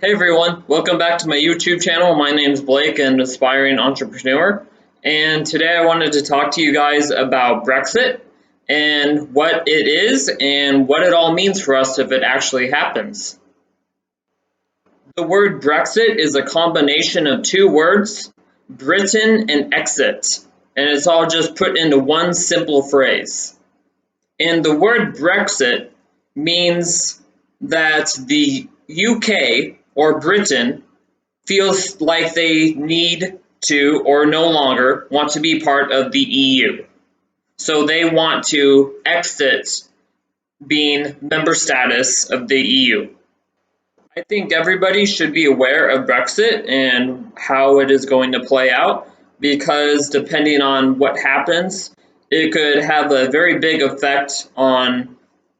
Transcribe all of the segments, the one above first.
Hey everyone, welcome back to my YouTube channel. My name is Blake, an aspiring entrepreneur, and today I wanted to talk to you guys about Brexit and what it is and what it all means for us if it actually happens. The word Brexit is a combination of two words, Britain and exit, and it's all just put into one simple phrase. And the word Brexit means that the UK or Britain feels like they need to or no longer want to be part of the EU. So they want to exit being member status of the EU. I think everybody should be aware of Brexit and how it is going to play out because depending on what happens, it could have a very big effect on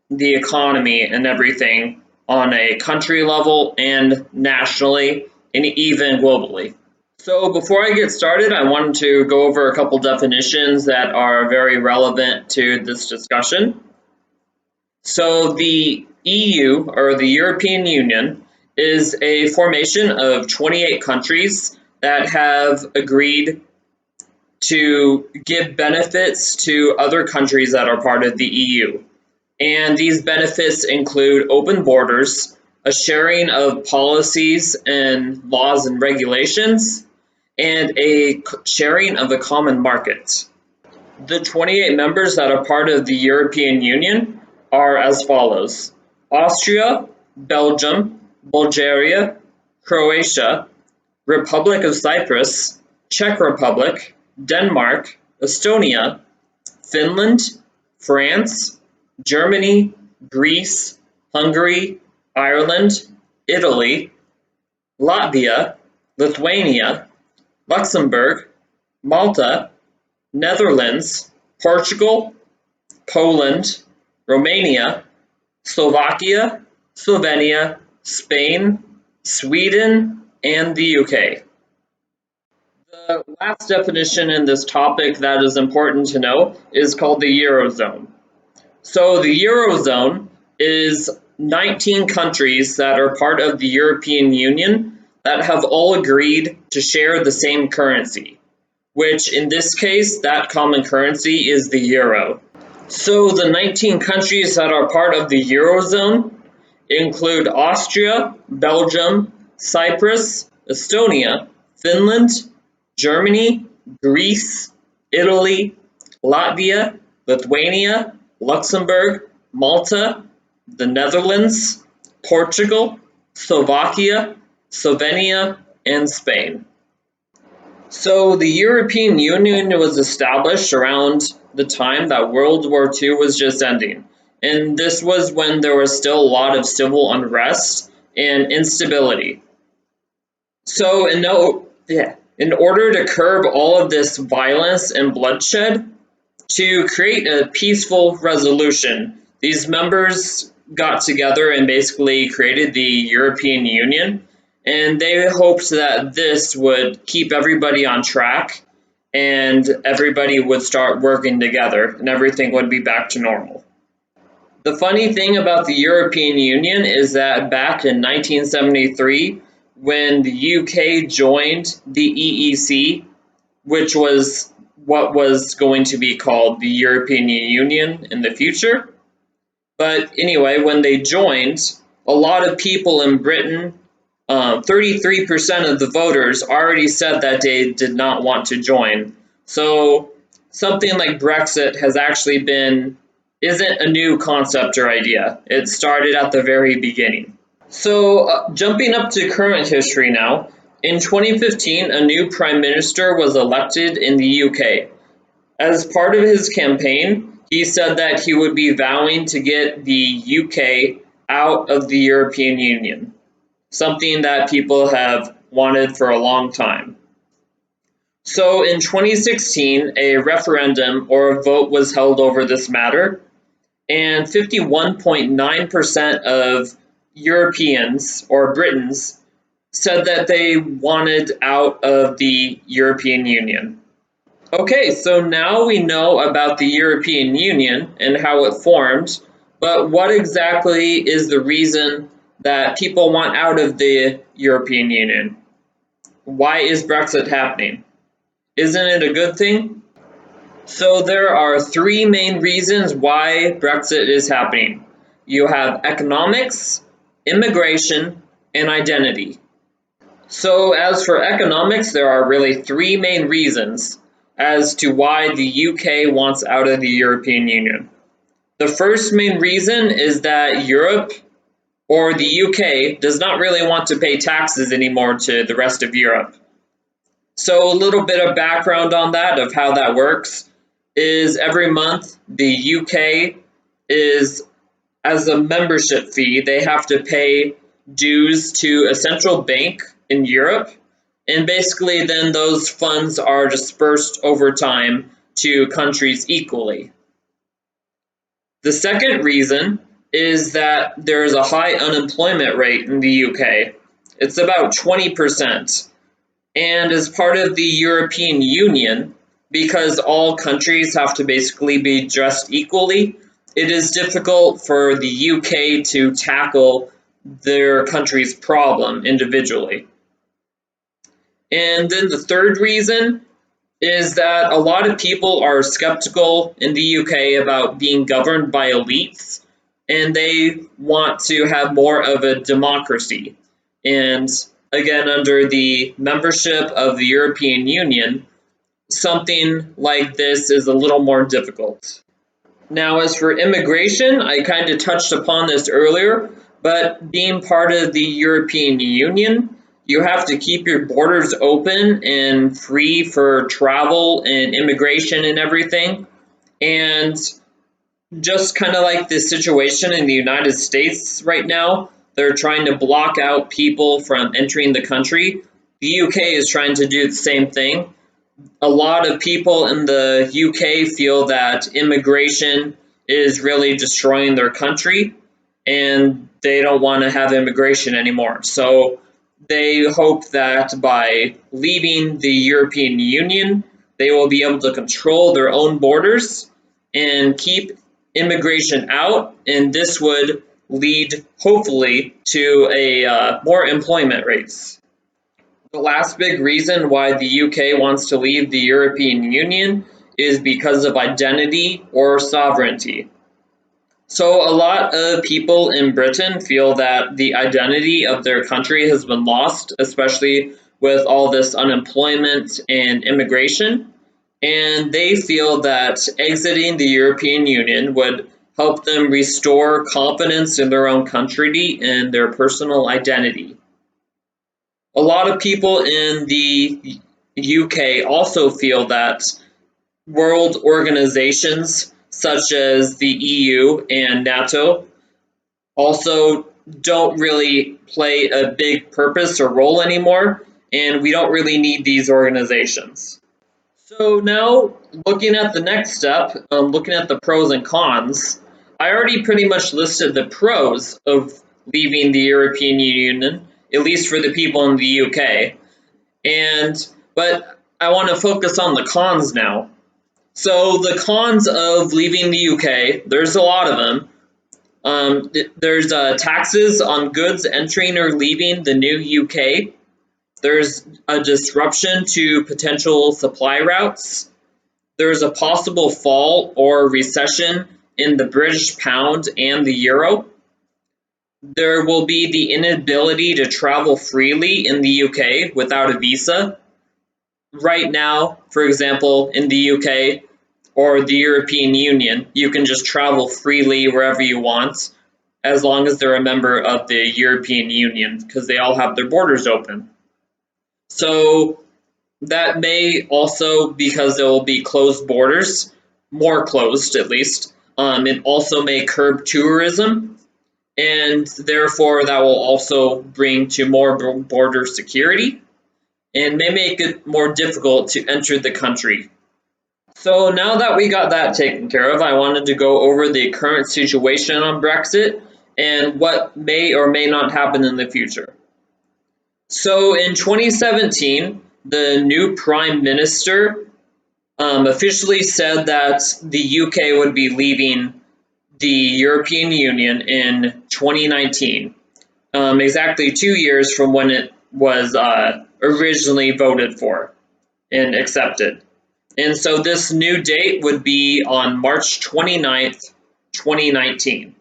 the economy and everything on a country level and nationally and even globally. So before I get started, I wanted to go over a couple definitions that are very relevant to this discussion. So the EU, or the European Union, is a formation of 28 countries that have agreed to give benefits to other countries that are part of the EU. And these benefits include open borders, a sharing of policies and laws and regulations, and a sharing of a common market. The 28 members that are part of the European Union are as follows: Austria, Belgium, Bulgaria, Croatia, Republic of Cyprus, Czech Republic, Denmark, Estonia, Finland, France, Germany, Greece, Hungary, Ireland, Italy, Latvia, Lithuania, Luxembourg, Malta, Netherlands, Portugal, Poland, Romania, Slovakia, Slovenia, Spain, Sweden, and the UK. The last definition in this topic that is important to know is called the Eurozone. So the Eurozone is 19 countries that are part of the European Union that have all agreed to share the same currency, which in this case, that common currency is the euro. So the 19 countries that are part of the Eurozone include Austria, Belgium, Cyprus, Estonia, Finland, Germany, Greece, Italy, Latvia, Lithuania, Luxembourg, Malta, the Netherlands, Portugal, Slovakia, Slovenia, and Spain. So the European Union was established around the time that World War II was just ending. And this was when there was still a lot of civil unrest and instability. So in order to curb all of this violence and bloodshed, to create a peaceful resolution, these members got together and basically created the European Union, and they hoped that this would keep everybody on track and everybody would start working together and everything would be back to normal. The funny thing about the European Union is that back in 1973, when the UK joined the EEC, which was what was going to be called the European Union in the future. But anyway, when they joined, a lot of people in Britain, 33% of the voters already said that they did not want to join. So something like Brexit isn't a new concept or idea. It started at the very beginning. So jumping up to current history now, in 2015, a new prime minister was elected in the UK. As part of his campaign, he said that he would be vowing to get the UK out of the European Union, something that people have wanted for a long time. So in 2016, a referendum or a vote was held over this matter, and 51.9% of Europeans or Britons said that they wanted out of the European Union. Okay, so now we know about the European Union and how it formed, but what exactly is the reason that people want out of the European Union. Why is Brexit happening? Isn't it a good thing? So there are three main reasons why Brexit is happening. You have economics, immigration, and identity. So as for economics, there are really three main reasons as to why the UK wants out of the European Union. The first main reason is that Europe or the UK does not really want to pay taxes anymore to the rest of Europe. So a little bit of background on that, of how that works, is every month the UK is, as a membership fee, they have to pay dues to a central bank in Europe, and basically then those funds are dispersed over time to countries equally. The second reason is that there is a high unemployment rate in the UK. It's about 20%. And as part of the European Union, because all countries have to basically be dressed equally, it is difficult for the UK to tackle their country's problem individually. And then the third reason is that a lot of people are skeptical in the UK about being governed by elites, and they want to have more of a democracy. And again, under the membership of the European Union, something like this is a little more difficult. Now, as for immigration, I kind of touched upon this earlier, but being part of the European Union, you have to keep your borders open and free for travel and immigration and everything. And just kind of like the situation in the United States right now, they're trying to block out people from entering the country. The UK is trying to do the same thing. A lot of people in the UK feel that immigration is really destroying their country and they don't want to have immigration anymore. So they hope that by leaving the European Union, they will be able to control their own borders and keep immigration out, and this would lead, hopefully, to more employment rates. The last big reason why the UK wants to leave the European Union is because of identity or sovereignty. So a lot of people in Britain feel that the identity of their country has been lost, especially with all this unemployment and immigration. And they feel that exiting the European Union would help them restore confidence in their own country and their personal identity. A lot of people in the UK also feel that world organizations such as the EU and NATO also don't really play a big purpose or role anymore, and we don't really need these organizations. So now, looking at the next step, looking at the pros and cons, I already pretty much listed the pros of leaving the European Union, at least for the people in the UK. But I want to focus on the cons now. So the cons of leaving the UK, there's a lot of them. There's taxes on goods entering or leaving the new UK. There's a disruption to potential supply routes. There's a possible fall or recession in the British pound and the euro. There will be the inability to travel freely in the UK without a visa. Right now, for example, in the UK or the European Union, you can just travel freely wherever you want as long as they're a member of the European Union because they all have their borders open. So that may also, because there will be closed borders, more closed at least, it also may curb tourism, and therefore that will also bring to more border security and may make it more difficult to enter the country. So now that we got that taken care of, I wanted to go over the current situation on Brexit and what may or may not happen in the future. So in 2017, the new Prime Minister officially said that the UK would be leaving the European Union in 2019. exactly 2 years from when it was originally voted for and accepted. And so this new date would be on March 29th, 2019.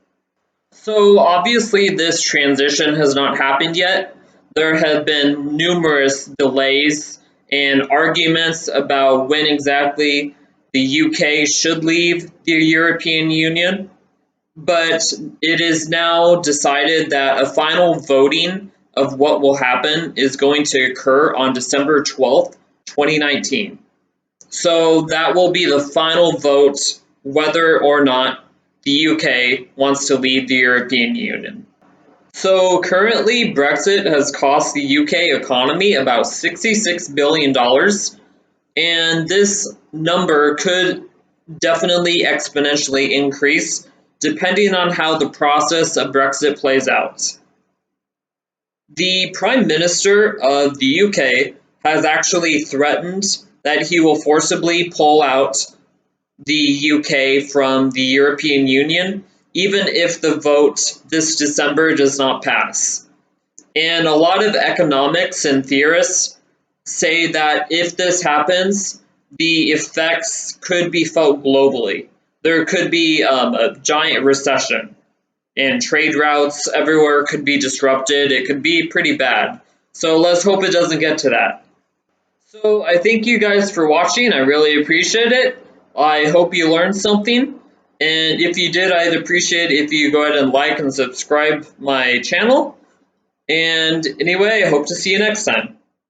So obviously this transition has not happened yet. There have been numerous delays and arguments about when exactly the UK should leave the European Union, but it is now decided that a final voting of what will happen is going to occur on December 12th, 2019. So that will be the final vote whether or not the UK wants to leave the European Union. So currently, Brexit has cost the UK economy about $66 billion, and this number could definitely exponentially increase depending on how the process of Brexit plays out. The Prime Minister of the UK has actually threatened that he will forcibly pull out the UK from the European Union, even if the vote this December does not pass. And a lot of economics and theorists say that if this happens, the effects could be felt globally. There could be a giant recession, and trade routes everywhere could be disrupted. It could be pretty bad. So let's hope it doesn't get to that. So I thank you guys for watching. I really appreciate it. I hope you learned something. And if you did, I'd appreciate if you go ahead and like and subscribe my channel. And anyway, I hope to see you next time.